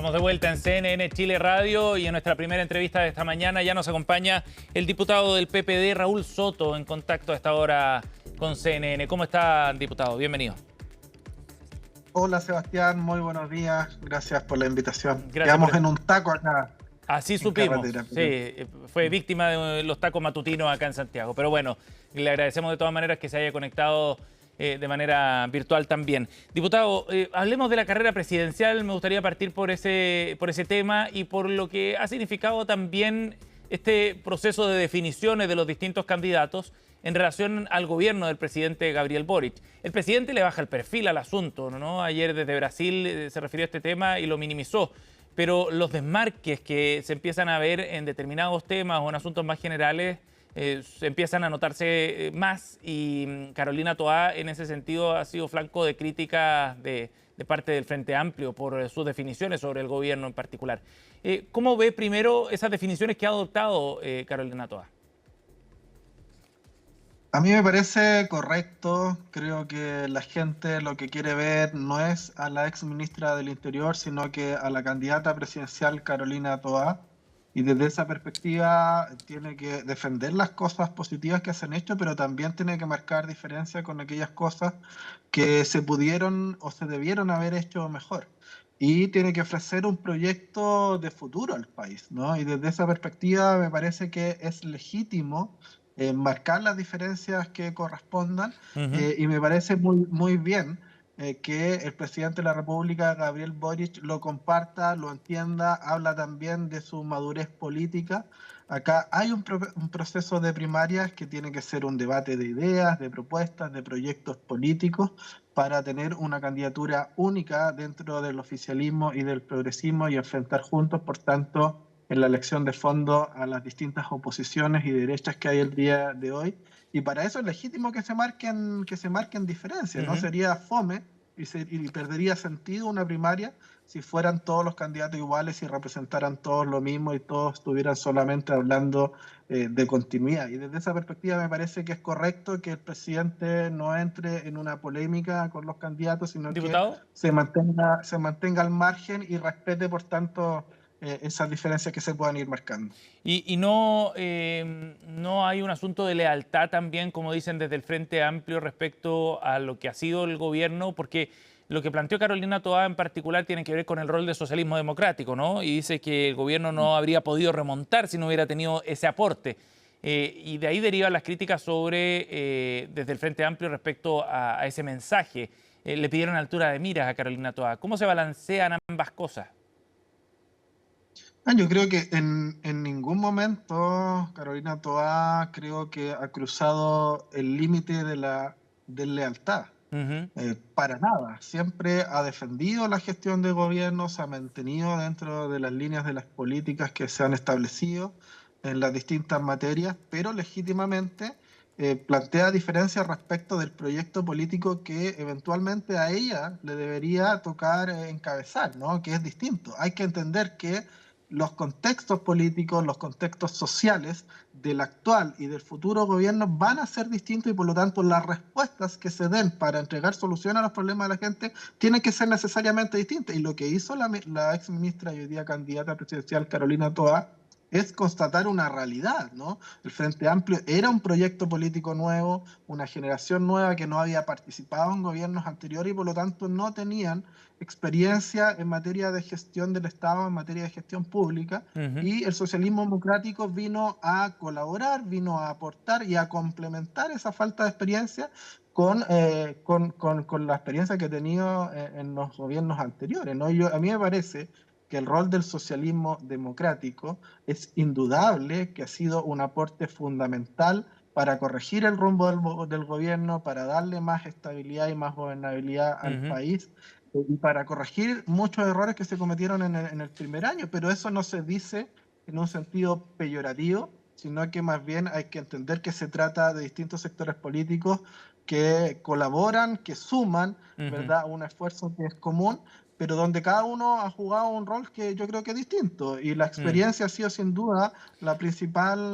Estamos de vuelta en CNN Chile Radio y en nuestra primera entrevista de esta mañana ya nos acompaña el diputado del PPD, Raúl Soto, en contacto a esta hora con CNN. ¿Cómo está, diputado? Bienvenido. Hola Sebastián, muy buenos días. Gracias por la invitación. Gracias. Quedamos en un taco acá. Así supimos. Sí, fue víctima de los tacos matutinos acá en Santiago. Pero bueno, le agradecemos de todas maneras que se haya conectado de manera virtual también. Diputado, hablemos de la carrera presidencial. Me gustaría partir por ese tema y por lo que ha significado también este proceso de definiciones de los distintos candidatos en relación al gobierno del presidente Gabriel Boric. El presidente le baja el perfil al asunto, ¿no? Ayer desde Brasil se refirió a este tema y lo minimizó. Pero los desmarques que se empiezan a ver en determinados temas o en asuntos más generales se empiezan a notarse más, y Carolina Toá en ese sentido ha sido flanco de críticas de parte del Frente Amplio por sus definiciones sobre el gobierno en particular. ¿Cómo ve primero esas definiciones que ha adoptado Carolina Toá? A mí me parece correcto. Creo que la gente lo que quiere ver no es a la ex ministra del Interior, sino que a la candidata presidencial Carolina Toá. Y desde esa perspectiva tiene que defender las cosas positivas que se han hecho, pero también tiene que marcar diferencia con aquellas cosas que se pudieron o se debieron haber hecho mejor. Y tiene que ofrecer un proyecto de futuro al país, ¿no? Y desde esa perspectiva me parece que es legítimo marcar las diferencias que correspondan, y me parece muy bien que el presidente de la República, Gabriel Boric, lo comparta, lo entienda, habla también de su madurez política. Acá hay un proceso de primarias que tiene que ser un debate de ideas, de propuestas, de proyectos políticos para tener una candidatura única dentro del oficialismo y del progresismo y enfrentar juntos, por tanto, en la elección de fondo a las distintas oposiciones y derechas que hay el día de hoy. Y para eso es legítimo que se marquen diferencias, ¿no? Sería fome y perdería sentido una primaria si fueran todos los candidatos iguales y representaran todos lo mismo y todos estuvieran solamente hablando de continuidad. Y desde esa perspectiva me parece que es correcto que el presidente no entre en una polémica con los candidatos, sino ¿Diputado? que se mantenga al margen y respete, por tanto, esas diferencias que se puedan ir marcando. Y no, no hay un asunto de lealtad también, como dicen desde el Frente Amplio, respecto a lo que ha sido el gobierno, porque lo que planteó Carolina Toá en particular tiene que ver con el rol del socialismo democrático, ¿no? Y dice que el gobierno no habría podido remontar si no hubiera tenido ese aporte. Y de ahí derivan las críticas sobre, desde el Frente Amplio respecto a ese mensaje. Le pidieron altura de miras a Carolina Toá. ¿Cómo se balancean ambas cosas? Yo creo que en ningún momento Carolina Toá creo que ha cruzado el límite de la deslealtad. Para nada. Siempre ha defendido la gestión de gobierno, se ha mantenido dentro de las líneas de las políticas que se han establecido en las distintas materias, pero legítimamente plantea diferencias respecto del proyecto político que eventualmente a ella le debería tocar encabezar, ¿no? Que es distinto. Hay que entender que los contextos políticos, los contextos sociales del actual y del futuro gobierno van a ser distintos, y por lo tanto las respuestas que se den para entregar solución a los problemas de la gente tienen que ser necesariamente distintas. Y lo que hizo la ex ministra y hoy día candidata presidencial Carolina Toá es constatar una realidad, ¿no? El Frente Amplio era un proyecto político nuevo, una generación nueva que no había participado en gobiernos anteriores y por lo tanto no tenían experiencia en materia de gestión del Estado, en materia de gestión pública, y el socialismo democrático vino a colaborar, vino a aportar y a complementar esa falta de experiencia con la experiencia que he tenido en los gobiernos anteriores, ¿no? A mí me parece que el rol del socialismo democrático es indudable, que ha sido un aporte fundamental para corregir el rumbo del gobierno, para darle más estabilidad y más gobernabilidad al país, y para corregir muchos errores que se cometieron en el primer año. Pero eso no se dice en un sentido peyorativo, sino que más bien hay que entender que se trata de distintos sectores políticos que colaboran, que suman, ¿verdad?, un esfuerzo que es común, pero donde cada uno ha jugado un rol que yo creo que es distinto. Y la experiencia ha sido sin duda el principal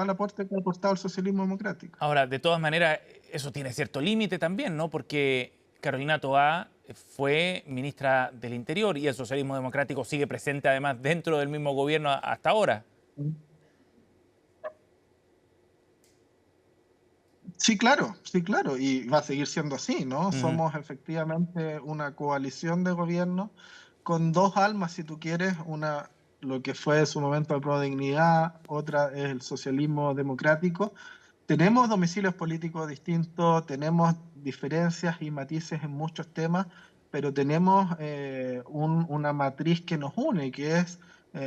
aporte que ha aportado el socialismo democrático. Ahora, de todas maneras, eso tiene cierto límite también, ¿no? Porque Carolina Toá fue ministra del Interior y el socialismo democrático sigue presente además dentro del mismo gobierno hasta ahora. Sí, claro, y va a seguir siendo así, ¿no? Somos efectivamente una coalición de gobierno con dos almas, si tú quieres, una lo que fue en su momento la Prodignidad, otra es el socialismo democrático. Tenemos domicilios políticos distintos, tenemos diferencias y matices en muchos temas, pero tenemos una matriz que nos une, que es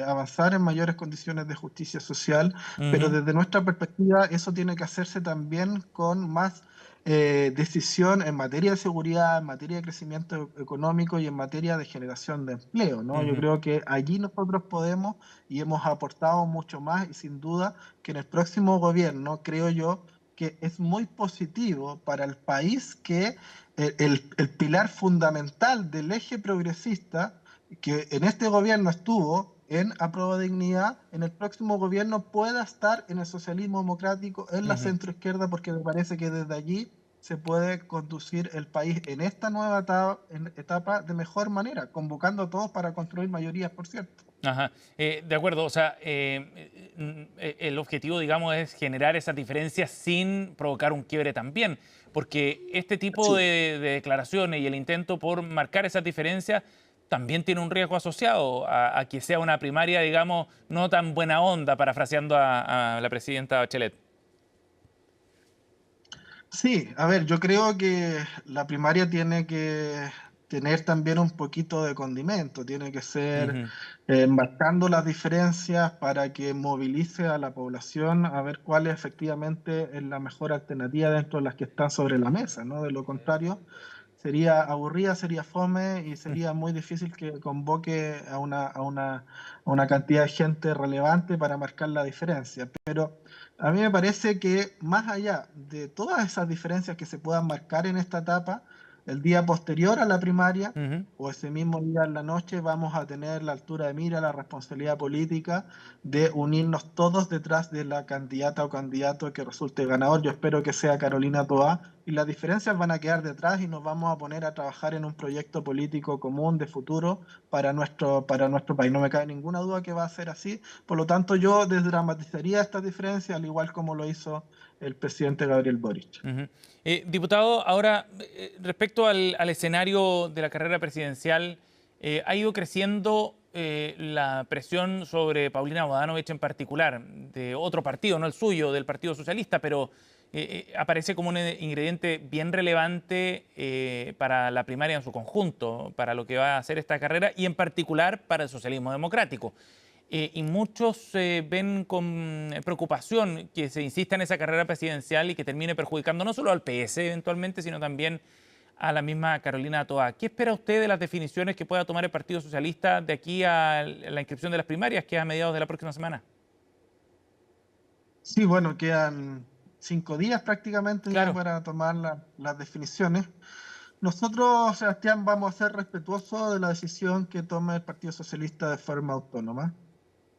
avanzar en mayores condiciones de justicia social, pero desde nuestra perspectiva eso tiene que hacerse también con más decisión en materia de seguridad, en materia de crecimiento económico y en materia de generación de empleo, ¿no? Yo creo que allí nosotros podemos y hemos aportado mucho más y sin duda que en el próximo gobierno, creo yo, que es muy positivo para el país que el pilar fundamental del eje progresista, que en este gobierno estuvo en Aprueba Dignidad, en el próximo gobierno pueda estar en el socialismo democrático, en la centroizquierda, porque me parece que desde allí se puede conducir el país en esta nueva etapa de mejor manera, convocando a todos para construir mayorías, por cierto. Ajá. De acuerdo, o sea, el objetivo, digamos, es generar esas diferencias sin provocar un quiebre también, porque este tipo Sí. de declaraciones y el intento por marcar esas diferencias también tiene un riesgo asociado a que sea una primaria, digamos, no tan buena onda, parafraseando a la presidenta Bachelet. Sí, a ver, yo creo que la primaria tiene que tener también un poquito de condimento, tiene que ser Ujú, marcando las diferencias para que movilice a la población a ver cuál efectivamente es la mejor alternativa dentro de las que están sobre la mesa, ¿no? De lo contrario, sería aburrida, sería fome y sería muy difícil que convoque a una cantidad de gente relevante para marcar la diferencia. Pero a mí me parece que más allá de todas esas diferencias que se puedan marcar en esta etapa, el día posterior a la primaria ujú. o ese mismo día en la noche vamos a tener la altura de mira, la responsabilidad política de unirnos todos detrás de la candidata o candidato que resulte ganador. Yo espero que sea Carolina Toá y las diferencias van a quedar detrás y nos vamos a poner a trabajar en un proyecto político común de futuro para nuestro país. No me cabe ninguna duda que va a ser así. Por lo tanto, yo desdramatizaría estas diferencias, al igual como lo hizo el presidente Gabriel Boric. Ujú. Diputado, ahora respecto al escenario de la carrera presidencial, ha ido creciendo la presión sobre Paulina Bodanovich en particular, de otro partido, no el suyo, del Partido Socialista, pero aparece como un ingrediente bien relevante para la primaria en su conjunto, para lo que va a hacer esta carrera y en particular para el socialismo democrático. Y muchos ven con preocupación que se insista en esa carrera presidencial y que termine perjudicando no solo al PS eventualmente, sino también a la misma Carolina Toá. ¿Qué espera usted de las definiciones que pueda tomar el Partido Socialista de aquí a la inscripción de las primarias, que es a mediados de la próxima semana? Sí, bueno, quedan 5 días prácticamente ya Claro. para tomar las definiciones. Nosotros, Sebastián, vamos a ser respetuosos de la decisión que tome el Partido Socialista de forma autónoma,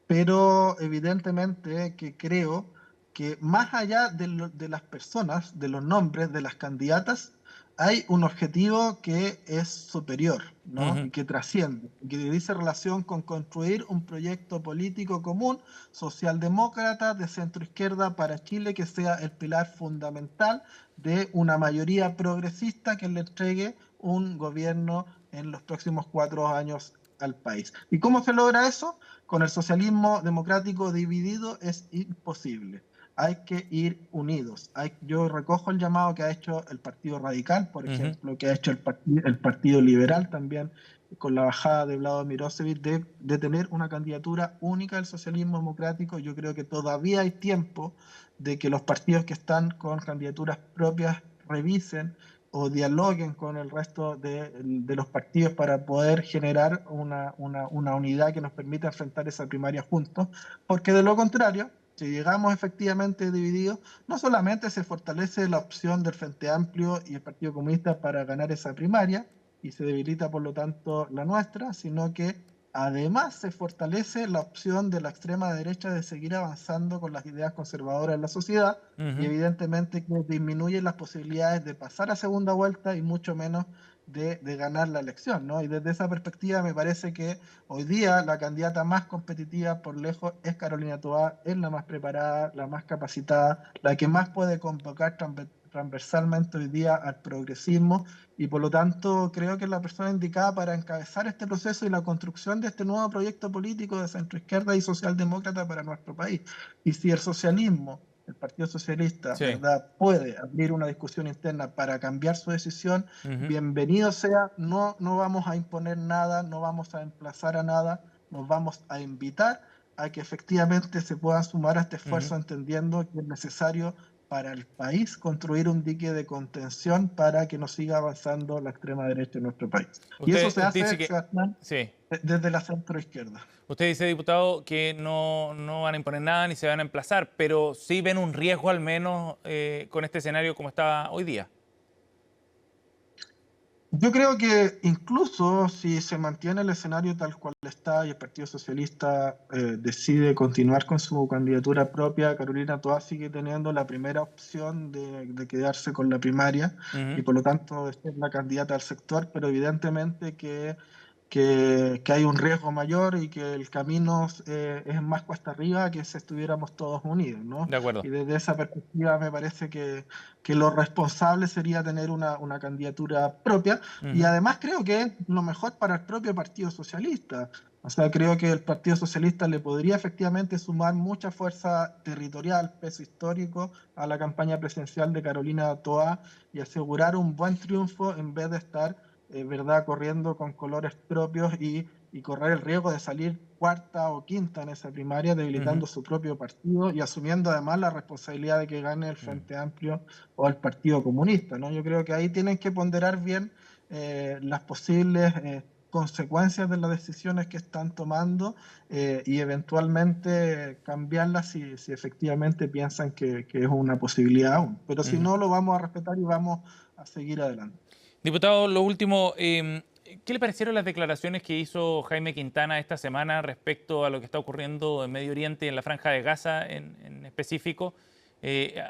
pero evidentemente que creo que más allá de las personas, de los nombres, de las candidatas, hay un objetivo que es superior, ¿no? Ujú, Y que trasciende, y que dice relación con construir un proyecto político común, socialdemócrata, de centro izquierda para Chile, que sea el pilar fundamental de una mayoría progresista que le entregue un gobierno en los próximos 4 años al país. ¿Y cómo se logra eso? Con el socialismo democrático dividido es imposible. Hay que ir unidos. Yo recojo el llamado que ha hecho el Partido Radical, por ujú. ejemplo, que ha hecho el Partido Liberal también, con la bajada de Vlado Mirosevic, de tener una candidatura única del socialismo democrático. Yo creo que todavía hay tiempo de que los partidos que están con candidaturas propias revisen o dialoguen con el resto de los partidos para poder generar una unidad que nos permita enfrentar esa primaria juntos, porque de lo contrario, si llegamos efectivamente divididos, no solamente se fortalece la opción del Frente Amplio y el Partido Comunista para ganar esa primaria, y se debilita por lo tanto la nuestra, sino que además se fortalece la opción de la extrema derecha de seguir avanzando con las ideas conservadoras en la sociedad y evidentemente que disminuye las posibilidades de pasar a segunda vuelta y mucho menos de ganar la elección, ¿no? Y desde esa perspectiva me parece que hoy día la candidata más competitiva por lejos es Carolina Toá, es la más preparada, la más capacitada, la que más puede convocar transversalmente hoy día al progresismo y por lo tanto creo que es la persona indicada para encabezar este proceso y la construcción de este nuevo proyecto político de centroizquierda y socialdemócrata para nuestro país. Y si el socialismo, el Partido Socialista, Sí. ¿verdad?, puede abrir una discusión interna para cambiar su decisión, bienvenido sea, no vamos a imponer nada, no vamos a emplazar a nada, nos vamos a invitar a que efectivamente se puedan sumar a este esfuerzo entendiendo que es necesario para el país construir un dique de contención para que no siga avanzando la extrema derecha en nuestro país. Y eso se Usted dice hace, que... Sebastián, Sí. desde la centroizquierda. Usted dice, diputado, que no van a imponer nada ni se van a emplazar, pero sí ven un riesgo al menos con este escenario como está hoy día. Yo creo que incluso si se mantiene el escenario tal cual está y el Partido Socialista decide continuar con su candidatura propia, Carolina Toá sigue teniendo la primera opción de quedarse con la primaria y por lo tanto de ser la candidata al sector, pero evidentemente que hay un riesgo mayor y que el camino es más cuesta arriba que si estuviéramos todos unidos, ¿no? De acuerdo. Y desde esa perspectiva me parece que lo responsable sería tener una candidatura propia y además creo que es lo mejor para el propio Partido Socialista. O sea, creo que el Partido Socialista le podría efectivamente sumar mucha fuerza territorial, peso histórico a la campaña presidencial de Carolina Toá y asegurar un buen triunfo en vez de estar ¿verdad?, corriendo con colores propios y correr el riesgo de salir cuarta o quinta en esa primaria, debilitando su propio partido y asumiendo además la responsabilidad de que gane el Frente Amplio o el Partido Comunista, ¿no? Yo creo que ahí tienen que ponderar bien las posibles consecuencias de las decisiones que están tomando y eventualmente cambiarlas si efectivamente piensan que es una posibilidad aún. Pero si no, lo vamos a respetar y vamos a seguir adelante. Diputado, lo último, ¿qué le parecieron las declaraciones que hizo Jaime Quintana esta semana respecto a lo que está ocurriendo en Medio Oriente, en la Franja de Gaza en específico?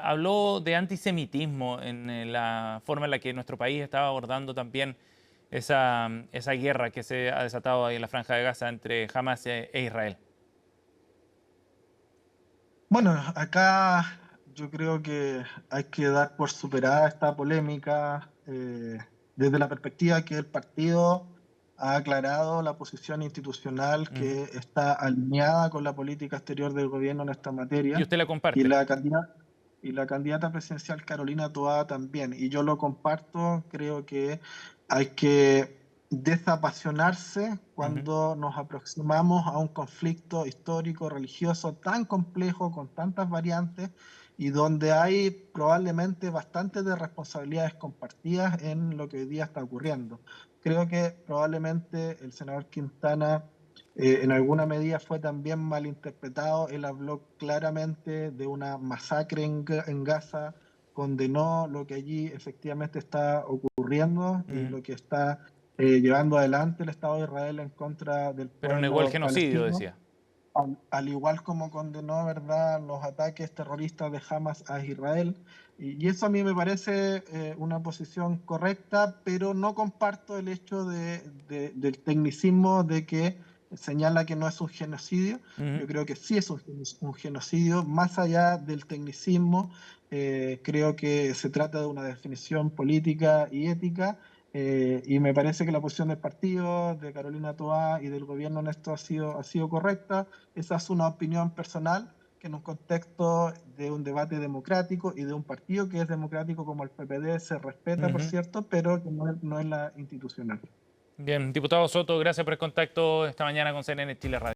Habló de antisemitismo en la forma en la que nuestro país estaba abordando también esa guerra que se ha desatado ahí en la Franja de Gaza entre Hamas e Israel. Bueno, acá yo creo que hay que dar por superada esta polémica desde la perspectiva que el partido ha aclarado la posición institucional que está alineada con la política exterior del gobierno en esta ¿Y materia usted la y comparte? la candidata presidencial Carolina Toá también. Y yo lo comparto, creo que hay que desapasionarse cuando nos aproximamos a un conflicto histórico, religioso tan complejo, con tantas variantes, y donde hay probablemente bastante de responsabilidades compartidas en lo que hoy día está ocurriendo. Creo que probablemente el senador Quintana en alguna medida fue también malinterpretado. Él habló claramente de una masacre en Gaza, condenó lo que allí efectivamente está ocurriendo y lo que está llevando adelante el Estado de Israel en contra del Pero negó el pueblo genocidio, palestino, decía. al igual como condenó, ¿verdad?, los ataques terroristas de Hamas a Israel. Y eso a mí me parece una posición correcta, pero no comparto el hecho del tecnicismo de que señala que no es un genocidio. Yo creo que sí es un genocidio. Más allá del tecnicismo, creo que se trata de una definición política y ética. Y me parece que la posición del partido, de Carolina Toá y del gobierno en esto ha sido correcta. Esa es una opinión personal que en un contexto de un debate democrático y de un partido que es democrático como el PPD se respeta, por cierto, pero que no es la institucional. Bien, diputado Soto, gracias por el contacto esta mañana con CNN Chile Radio.